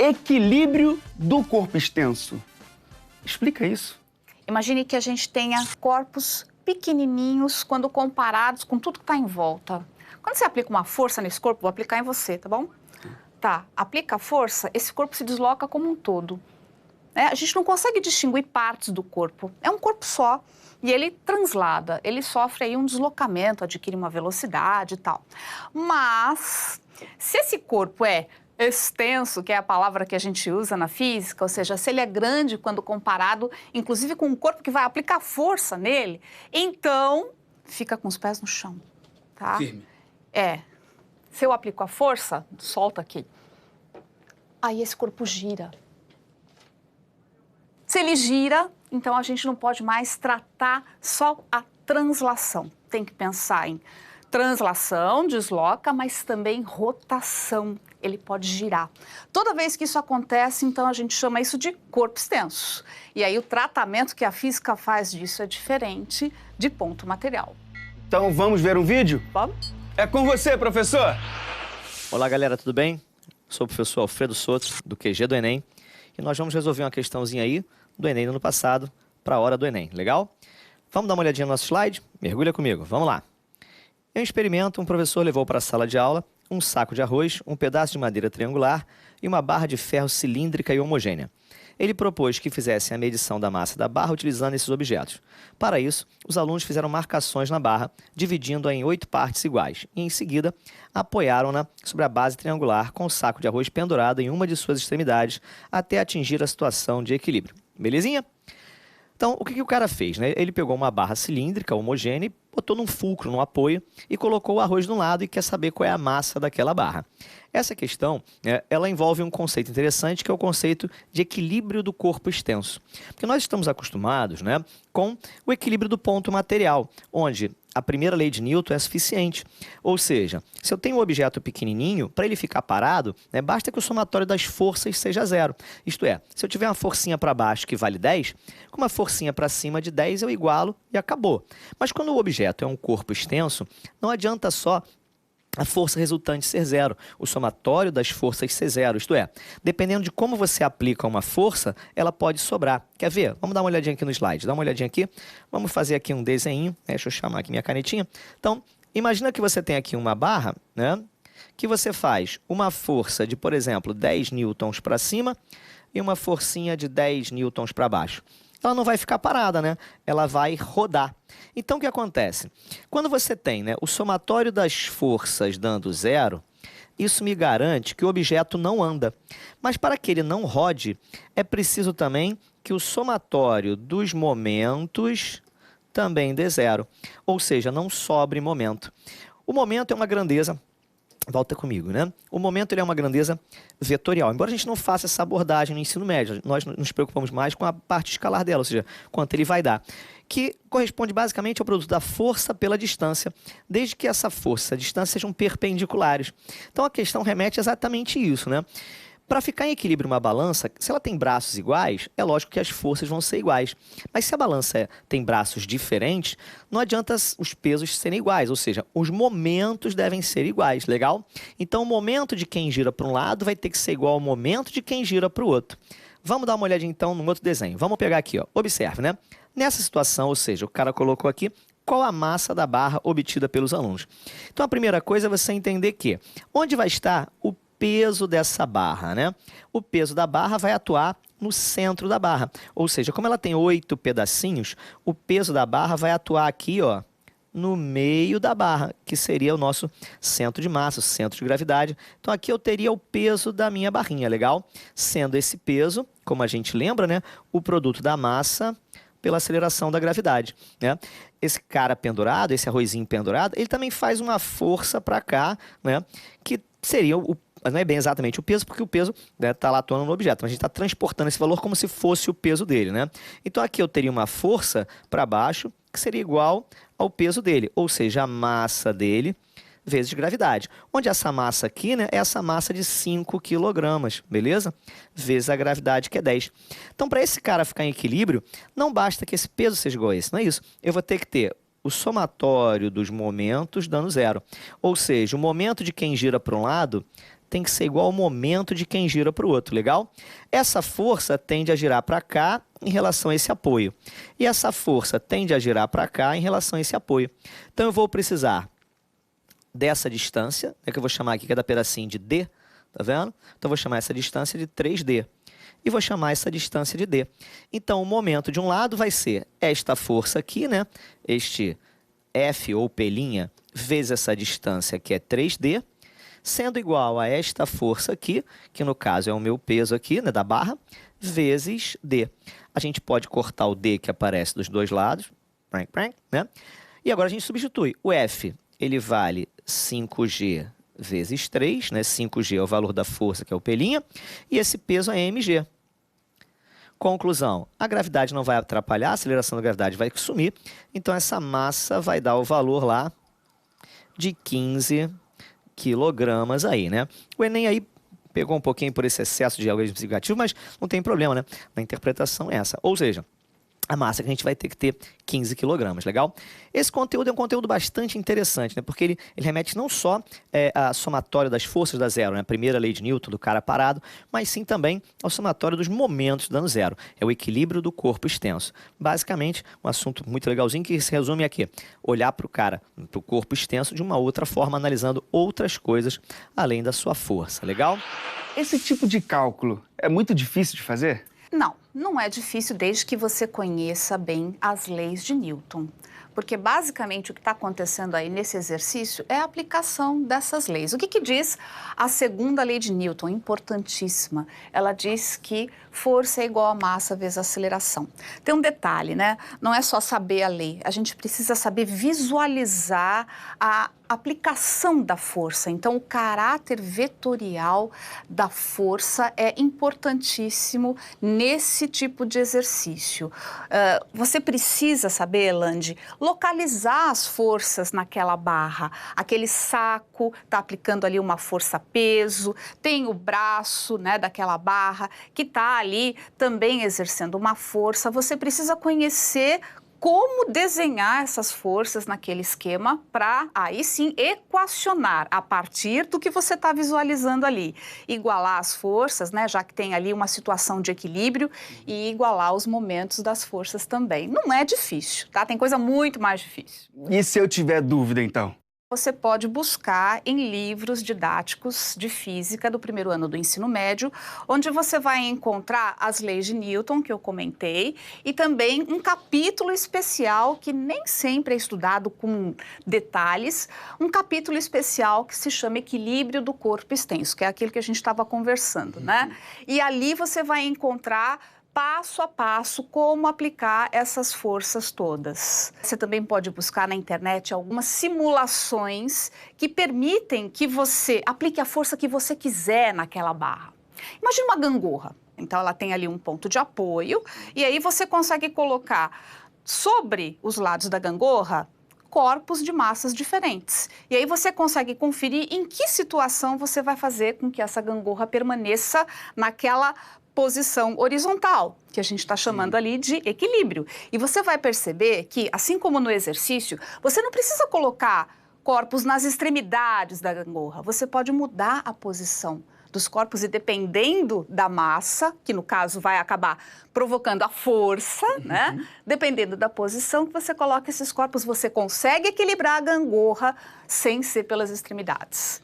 equilíbrio do corpo extenso. Explica isso. Imagine que a gente tenha corpos pequenininhos quando comparados com tudo que está em volta. Quando você aplica uma força nesse corpo, vou aplicar em você, tá bom? Tá, aplica a força, esse corpo se desloca como um todo. A gente não consegue distinguir partes do corpo. É um corpo só e ele translada, ele sofre aí um deslocamento, adquire uma velocidade e tal. Mas, se esse corpo é extenso, que é a palavra que a gente usa na física, ou seja, se ele é grande quando comparado, inclusive com um corpo que vai aplicar força nele, então fica com os pés no chão, tá? Firme. Se eu aplico a força, solta aqui, aí esse corpo gira. Se ele gira, então a gente não pode mais tratar só a translação. Tem que pensar em translação, desloca, mas também rotação. Ele pode girar. Toda vez que isso acontece, então a gente chama isso de corpo extenso. E aí o tratamento que a física faz disso é diferente de ponto material. Então vamos ver um vídeo? Vamos? É com você, professor! Olá, galera, tudo bem? Sou o professor Alfredo Soto, do QG do Enem. E nós vamos resolver uma questãozinha aí do Enem do ano passado para a hora do Enem, legal? Vamos dar uma olhadinha no nosso slide? Mergulha comigo, vamos lá. Em um experimento, um professor levou para a sala de aula um saco de arroz, um pedaço de madeira triangular e uma barra de ferro cilíndrica e homogênea. Ele propôs que fizessem a medição da massa da barra utilizando esses objetos. Para isso, os alunos fizeram marcações na barra, dividindo-a em 8 partes iguais, e em seguida apoiaram-na sobre a base triangular com o saco de arroz pendurado em uma de suas extremidades até atingir a situação de equilíbrio. Belezinha? Então, o que o cara fez, né? Ele pegou uma barra cilíndrica homogênea, botou num fulcro, num apoio, e colocou o arroz de um lado e quer saber qual é a massa daquela barra. Essa questão, ela envolve um conceito interessante, que é o conceito de equilíbrio do corpo extenso. Porque nós estamos acostumados, né, com o equilíbrio do ponto material, onde a primeira lei de Newton é suficiente. Ou seja, se eu tenho um objeto pequenininho, para ele ficar parado, basta que o somatório das forças seja 0. Isto é, se eu tiver uma forcinha para baixo que vale 10, com uma forcinha para cima de 10 eu igualo e acabou. Mas quando o objeto é um corpo extenso, não adianta só a força resultante ser 0, o somatório das forças ser 0, isto é, dependendo de como você aplica uma força, ela pode sobrar. Quer ver? Vamos dar uma olhadinha aqui no slide, dá uma olhadinha aqui, vamos fazer aqui um desenho, deixa eu chamar aqui minha canetinha. Então, imagina que você tem aqui uma barra, né, que você faz uma força de, por exemplo, 10 newtons para cima e uma forcinha de 10 newtons para baixo. Ela não vai ficar parada, né? Ela vai rodar. Então, o que acontece? Quando você tem, né, o somatório das forças dando 0, isso me garante que o objeto não anda. Mas para que ele não rode, é preciso também que o somatório dos momentos também dê 0. Ou seja, não sobre momento. O momento é uma grandeza. Volta comigo, né? O momento ele é uma grandeza vetorial. Embora a gente não faça essa abordagem no ensino médio, nós nos preocupamos mais com a parte escalar dela, ou seja, quanto ele vai dar, que corresponde basicamente ao produto da força pela distância, desde que essa força e a distância sejam perpendiculares. Então a questão remete exatamente isso, né? Para ficar em equilíbrio uma balança, se ela tem braços iguais, é lógico que as forças vão ser iguais. Mas se a balança tem braços diferentes, não adianta os pesos serem iguais, ou seja, os momentos devem ser iguais, legal? Então o momento de quem gira para um lado vai ter que ser igual ao momento de quem gira para o outro. Vamos dar uma olhadinha então no outro desenho. Vamos pegar aqui, ó. Observe, né? Nessa situação, ou seja, o cara colocou aqui qual a massa da barra obtida pelos alunos. Então a primeira coisa é você entender que onde vai estar o peso dessa barra, né? O peso da barra vai atuar no centro da barra. Ou seja, como ela tem 8 pedacinhos, o peso da barra vai atuar aqui, ó, no meio da barra, que seria o nosso centro de massa, o centro de gravidade. Então aqui eu teria o peso da minha barrinha, legal? Sendo esse peso, como a gente lembra, né, o produto da massa pela aceleração da gravidade, né? Esse cara pendurado, esse arrozinho pendurado, ele também faz uma força para cá, né, que seria não é bem exatamente o peso, porque o peso está lá atuando no objeto, mas a gente está transportando esse valor como se fosse o peso dele, né? Então aqui eu teria uma força para baixo que seria igual ao peso dele, ou seja, a massa dele vezes gravidade. Onde essa massa aqui, né, é essa massa de 5 kg, beleza? Vezes a gravidade, que é 10. Então, para esse cara ficar em equilíbrio, não basta que esse peso seja igual a esse, não é isso? Eu vou ter que ter o somatório dos momentos dando 0. Ou seja, o momento de quem gira para um lado tem que ser igual ao momento de quem gira para o outro, legal? Essa força tende a girar para cá em relação a esse apoio. E essa força tende a girar para cá em relação a esse apoio. Então eu vou precisar dessa distância, que eu vou chamar aqui cada pedacinho de D, tá vendo? Então eu vou chamar essa distância de 3D. E vou chamar essa distância de D. Então o momento de um lado vai ser esta força aqui, né? Este F ou P' vezes essa distância que é 3D, sendo igual a esta força aqui, que no caso é o meu peso aqui, né, da barra, vezes D. A gente pode cortar o D que aparece dos dois lados, né? E agora a gente substitui. O F, ele vale 5G vezes 3, né? 5G é o valor da força, que é o P', e esse peso é mg. Conclusão, a gravidade não vai atrapalhar, a aceleração da gravidade vai sumir, então essa massa vai dar o valor lá de 15 quilogramas aí, né? O Enem aí pegou um pouquinho por esse excesso de algoritmo significativo, mas não tem problema, né? Na interpretação é essa. Ou seja, a massa que a gente vai ter que ter 15 quilogramas, legal? Esse conteúdo é um conteúdo bastante interessante, né? Porque ele remete não só a somatório das forças da zero, né? A primeira lei de Newton, do cara parado, mas sim também ao somatório dos momentos dando zero. É o equilíbrio do corpo extenso. Basicamente, um assunto muito legalzinho que se resume aqui. Olhar para o cara, para o corpo extenso de uma outra forma, analisando outras coisas além da sua força, legal? Esse tipo de cálculo é muito difícil de fazer? Não, não é difícil desde que você conheça bem as leis de Newton. Porque basicamente o que está acontecendo aí nesse exercício é a aplicação dessas leis. O que diz a segunda lei de Newton? Importantíssima. Ela diz que força é igual a massa vezes aceleração. Tem um detalhe, né? Não é só saber a lei, a gente precisa saber visualizar a aplicação da força. Então, o caráter vetorial da força é importantíssimo nesse tipo de exercício. Você precisa saber, Elande, localizar as forças naquela barra. Aquele saco está aplicando ali uma força-peso, tem o braço, né, daquela barra que está ali também exercendo uma força. Você precisa conhecer como desenhar essas forças naquele esquema para, aí sim, equacionar a partir do que você está visualizando ali. Igualar as forças, né, já que tem ali uma situação de equilíbrio, e igualar os momentos das forças também. Não é difícil, tá? Tem coisa muito mais difícil. E se eu tiver dúvida, então? Você pode buscar em livros didáticos de física do primeiro ano do ensino médio, onde você vai encontrar as leis de Newton, que eu comentei, e também um capítulo especial que nem sempre é estudado com detalhes, um capítulo especial que se chama Equilíbrio do Corpo Extenso, que é aquilo que a gente estava conversando, né? E ali você vai encontrar passo a passo, como aplicar essas forças todas. Você também pode buscar na internet algumas simulações que permitem que você aplique a força que você quiser naquela barra. Imagina uma gangorra. Então, ela tem ali um ponto de apoio, e aí você consegue colocar sobre os lados da gangorra corpos de massas diferentes. E aí você consegue conferir em que situação você vai fazer com que essa gangorra permaneça naquela posição horizontal, que a gente está chamando ali de equilíbrio. E você vai perceber que, assim como no exercício, você não precisa colocar corpos nas extremidades da gangorra. Você pode mudar a posição dos corpos e, dependendo da massa, que no caso vai acabar provocando a força, né? Dependendo da posição que você coloca esses corpos, você consegue equilibrar a gangorra sem ser pelas extremidades.